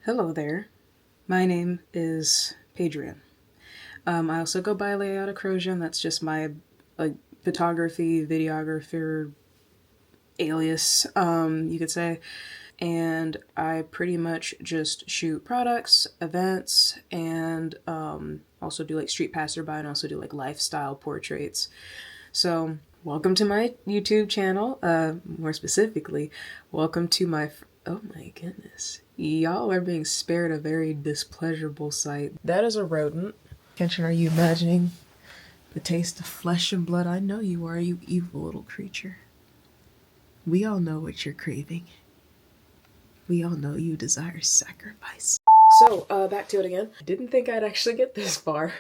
Hello there. My name is Adrian. I also go by Leiada Krözjhen. That's just my photography, videographer alias, you could say. And I pretty much just shoot products, events, and also do like street passerby and also do like lifestyle portraits. So welcome to my YouTube channel. More specifically, welcome to my oh my goodness. Y'all are being spared a very displeasurable sight. That is a rodent. Kenshin, are you imagining the taste of flesh and blood? I know you are, you evil little creature. We all know what you're craving. We all know you desire sacrifice. So, back to it again. Didn't think I'd actually get this far.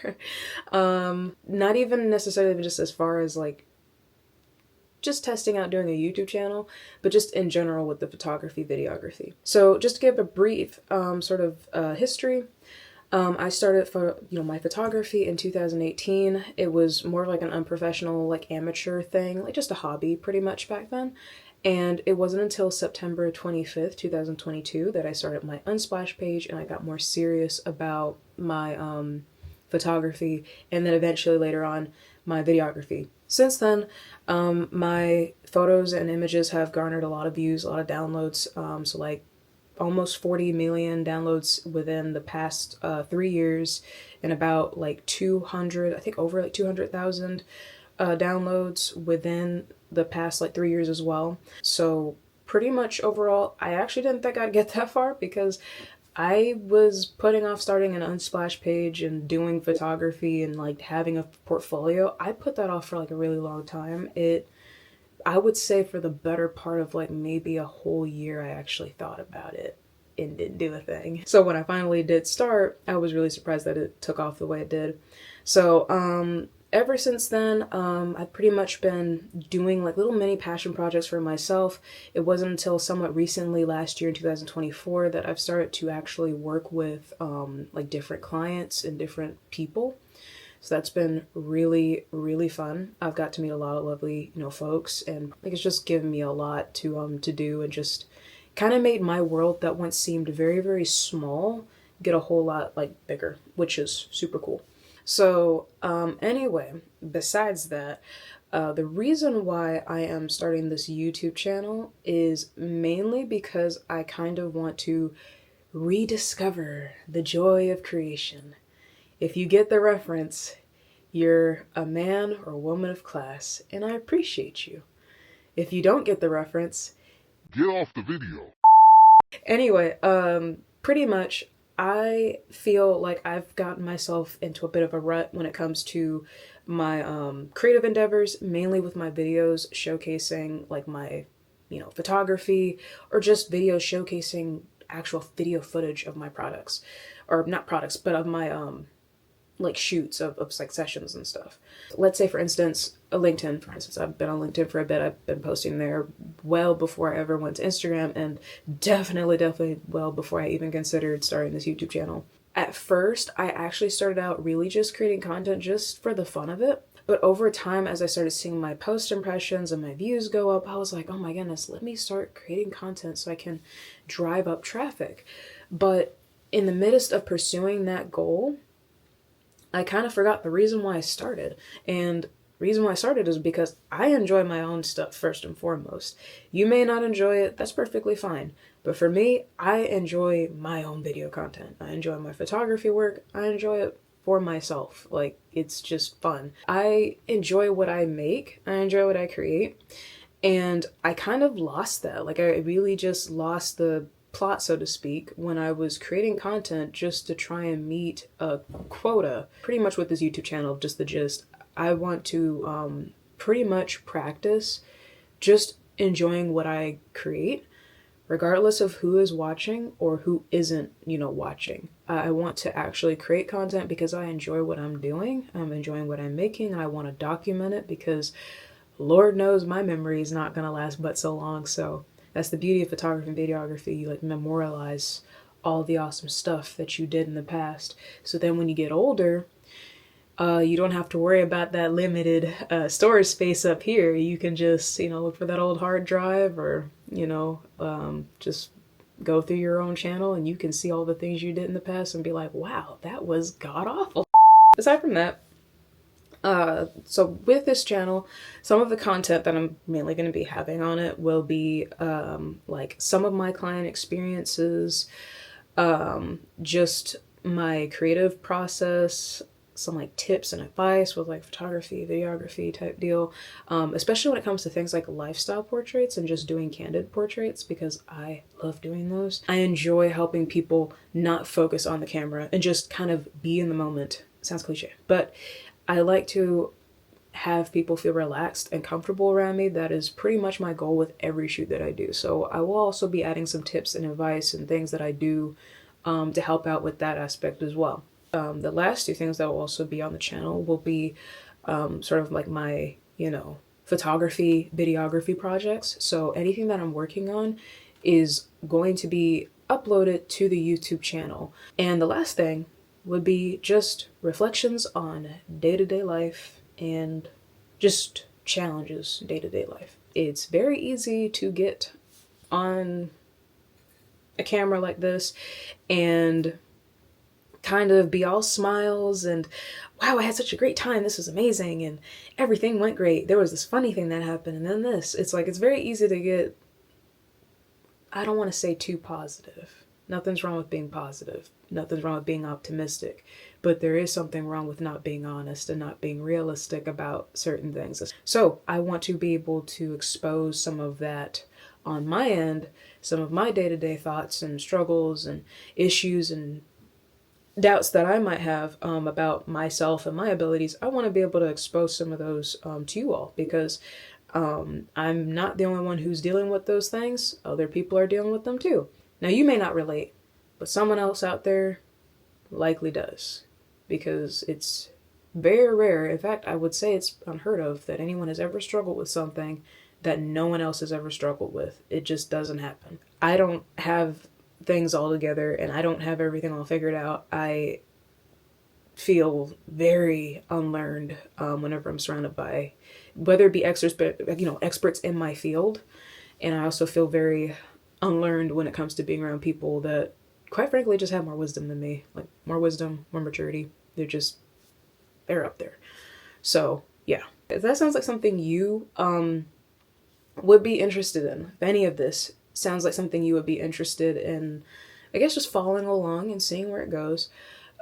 Not even necessarily just as far as like just testing out doing a YouTube channel, but just in general with the photography, videography. So just to give a brief history, I started my photography in 2018. It was more like an unprofessional, like amateur thing, like just a hobby pretty much back then. And it wasn't until September 25th, 2022 that I started my Unsplash page and I got more serious about my photography, and then eventually later on my videography. Since then, my photos and images have garnered a lot of views, a lot of downloads, so like almost 40 million downloads within the past 3 years, and about like 200, I think over like 200,000 downloads within the past like 3 years as well. So pretty much overall, I actually didn't think I'd get that far because I was putting off starting an Unsplash page and doing photography and like having a portfolio. I put that off for like a really long time. I would say for the better part of like maybe a whole year, I actually thought about it and didn't do a thing. So when I finally did start, I was really surprised that it took off the way it did. So ever since then, I've pretty much been doing like little mini passion projects for myself. It wasn't until somewhat recently, last year in 2024, that I've started to actually work with like different clients and different people. So that's been really, really fun. I've got to meet a lot of lovely, folks, and like it's just given me a lot to do, and just kind of made my world that once seemed very, very small get a whole lot like bigger, which is super cool. So anyway, besides that, the reason why I am starting this YouTube channel is mainly because I kind of want to rediscover the joy of creation. If you get the reference, you're a man or woman of class, and I appreciate you. If you don't get the reference, get off the video. Anyway, pretty much I feel like I've gotten myself into a bit of a rut when it comes to my creative endeavors, mainly with my videos showcasing like my, photography, or just videos showcasing actual video footage of my products, or not products, but of my like shoots of like sessions and stuff. Let's say for instance, LinkedIn, for instance. I've been on LinkedIn for a bit. I've been posting there well before I ever went to Instagram, and definitely well before I even considered starting this YouTube channel. At first, I actually started out really just creating content just for the fun of it. But over time, as I started seeing my post impressions and my views go up, I was like, oh my goodness, let me start creating content so I can drive up traffic. But in the midst of pursuing that goal, I kind of forgot the reason why I started. And the reason why I started is because I enjoy my own stuff first and foremost. You may not enjoy it, that's perfectly fine. But for me, I enjoy my own video content. I enjoy my photography work. I enjoy it for myself. Like, it's just fun. I enjoy what I make. I enjoy what I create. And I kind of lost that. Like, I really just lost the plot, so to speak, when I was creating content just to try and meet a quota. Pretty much with this YouTube channel, just the gist, I want to pretty much practice just enjoying what I create, regardless of who is watching or who isn't, watching. I want to actually create content because I enjoy what I'm doing. I'm enjoying what I'm making, and I want to document it because Lord knows my memory is not going to last but so long. So that's the beauty of photography and videography. You like memorialize all the awesome stuff that you did in the past. So then when you get older, you don't have to worry about that limited storage space up here. You can just, look for that old hard drive, or, just go through your own channel and you can see all the things you did in the past and be like, wow, that was god awful. Aside from that, so with this channel, some of the content that I'm mainly going to be having on it will be like some of my client experiences, just my creative process, some like tips and advice with like photography, videography type deal, especially when it comes to things like lifestyle portraits and just doing candid portraits, because I love doing those. I enjoy helping people not focus on the camera and just kind of be in the moment. Sounds cliche, but I like to have people feel relaxed and comfortable around me. That is pretty much my goal with every shoot that I do. So I will also be adding some tips and advice and things that I do to help out with that aspect as well. The last two things that will also be on the channel will be sort of like my, photography, videography projects. So anything that I'm working on is going to be uploaded to the YouTube channel. And the last thing would be just reflections on day-to-day life and just challenges day-to-day life. It's very easy to get on a camera like this and kind of be all smiles and, wow, I had such a great time, this was amazing, and everything went great, there was this funny thing that happened, and then this. It's like, it's very easy to get, I don't want to say too positive. Nothing's wrong with being positive. Nothing's wrong with being optimistic. But there is something wrong with not being honest and not being realistic about certain things. So I want to be able to expose some of that on my end, some of my day-to-day thoughts and struggles and issues and doubts that I might have about myself and my abilities. I want to be able to expose some of those to you all, because I'm not the only one who's dealing with those things. Other people are dealing with them too. Now, you may not relate, but someone else out there likely does, because it's very rare. In fact, I would say it's unheard of that anyone has ever struggled with something that no one else has ever struggled with. It just doesn't happen. I don't have things all together and I don't have everything all figured out. I feel very unlearned whenever I'm surrounded by, whether it be experts in my field, and I also feel very unlearned when it comes to being around people that, quite frankly, just have more wisdom than me. Like, more wisdom, more maturity. They're up there. So yeah, if that sounds like something you would be interested in, if any of this sounds like something you would be interested in, I guess just following along and seeing where it goes,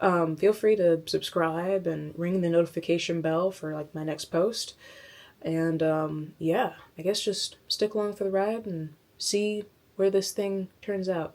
feel free to subscribe and ring the notification bell for like my next post. And yeah, I guess just stick along for the ride and see where this thing turns out.